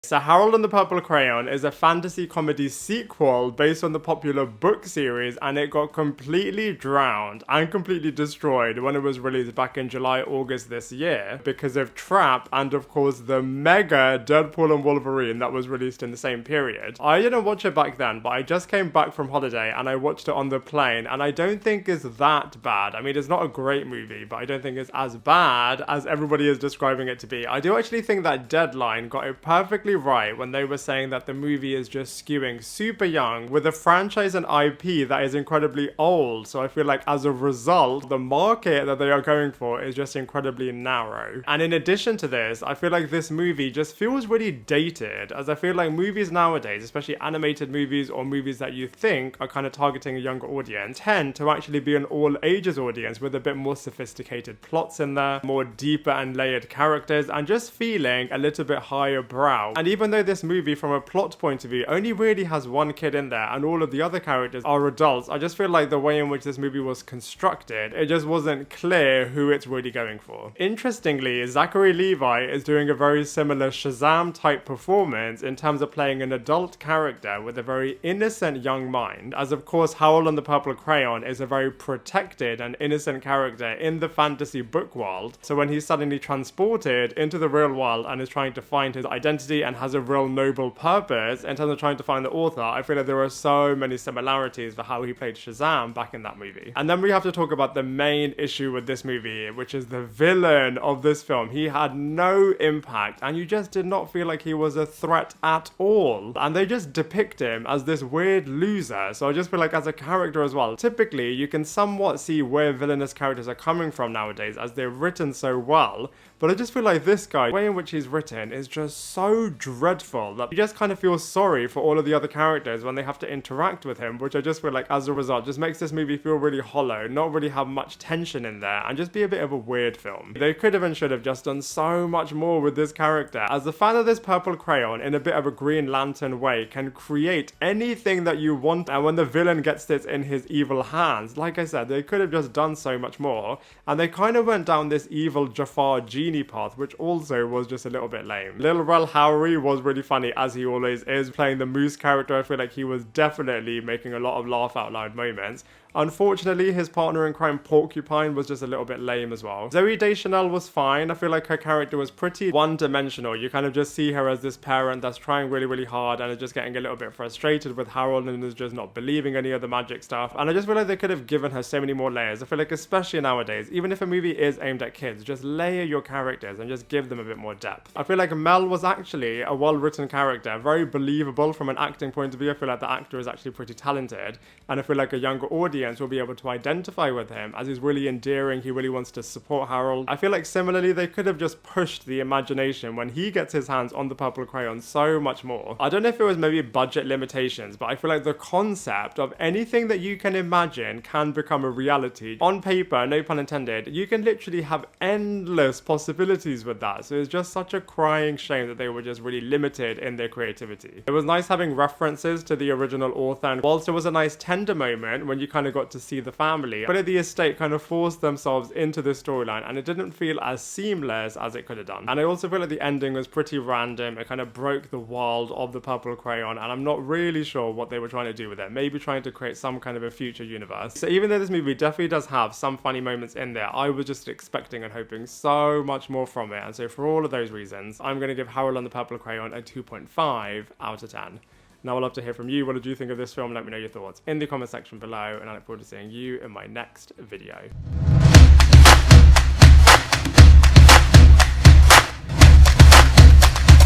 So Harold and the Purple Crayon is a fantasy comedy sequel based on the popular book series, and it got completely drowned and completely destroyed when it was released back in July, August this year because of Trap and of course the mega Deadpool and Wolverine that was released in the same period. I didn't watch it back then, but I just came back from holiday and I watched it on the plane, and I don't think it's that bad. I mean, it's not a great movie, but I don't think it's as bad as everybody is describing it to be. I do actually think that Deadline got it perfectly right when they were saying that the movie is just skewing super young with a franchise and IP that is incredibly old. So I feel like as a result, the market that they are going for is just incredibly narrow. And in addition to this, I feel like this movie just feels really dated, as I feel like movies nowadays, especially animated movies or movies that you think are kind of targeting a younger audience, tend to actually be an all ages audience with a bit more sophisticated plots in there, more deeper and layered characters, and just feeling a little bit higher brow. And even though this movie from a plot point of view only really has one kid in there and all of the other characters are adults, I just feel like the way in which this movie was constructed, it just wasn't clear who it's really going for. Interestingly, Zachary Levi is doing a very similar Shazam type performance in terms of playing an adult character with a very innocent young mind, as of course Howl and the Purple Crayon is a very protected and innocent character in the fantasy book world. So when he's suddenly transported into the real world and is trying to find his identity and has a real noble purpose in terms of trying to find the author, I feel like there are so many similarities for how he played Shazam back in that movie. And then we have to talk about the main issue with this movie, which is the villain of this film. He had no impact and you just did not feel like he was a threat at all. And they just depict him as this weird loser. So I just feel like as a character as well, typically you can somewhat see where villainous characters are coming from nowadays as they're written so well. But I just feel like this guy, the way in which he's written is just so dreadful that you just kind of feel sorry for all of the other characters when they have to interact with him, which I just feel like as a result just makes this movie feel really hollow, not really have much tension in there, and just be a bit of a weird film. They could have and should have just done so much more with this character. As a fan of this Purple Crayon, in a bit of a Green Lantern way, can create anything that you want, and when the villain gets this in his evil hands, like I said, they could have just done so much more, and they kind of went down this evil Jafar genie path, which also was just a little bit lame. Little Rel Howery was really funny, as he always is, playing the Moose character. I feel like he was definitely making a lot of laugh out loud moments. Unfortunately, his partner in crime, Porcupine, was just a little bit lame as well. Zooey Deschanel was fine. I feel like her character was pretty one-dimensional. You kind of just see her as this parent that's trying really, really hard and is just getting a little bit frustrated with Harold and is just not believing any of the magic stuff. And I just feel like they could have given her so many more layers. I feel like especially nowadays, even if a movie is aimed at kids, just layer your characters and just give them a bit more depth. I feel like Mel was actually a well-written character, very believable from an acting point of view. I feel like the actor is actually pretty talented, and I feel like a younger audience will be able to identify with him as he's really endearing. He really wants to support Harold. I feel like similarly they could have just pushed the imagination when he gets his hands on the Purple Crayon so much more. I don't know if it was maybe budget limitations, but I feel like the concept of anything that you can imagine can become a reality. On paper, no pun intended, you can literally have endless possibilities with that. So it's just such a crying shame that they were just really limited in their creativity. It was nice having references to the original author, and whilst it was a nice tender moment when you kind of got to see the family, but the estate kind of forced themselves into this storyline and it didn't feel as seamless as it could have done. And I also feel like the ending was pretty random. It kind of broke the world of the Purple Crayon, and I'm not really sure what they were trying to do with it. Maybe trying to create some kind of a future universe. So even though this movie definitely does have some funny moments in there, I was just expecting and hoping so much more from it. And so for all of those reasons, I'm going to give Harold and the Purple Crayon a 2.5 out of 10. Now I'd love to hear from you. What did you think of this film? Let me know your thoughts in the comment section below, and I look forward to seeing you in my next video.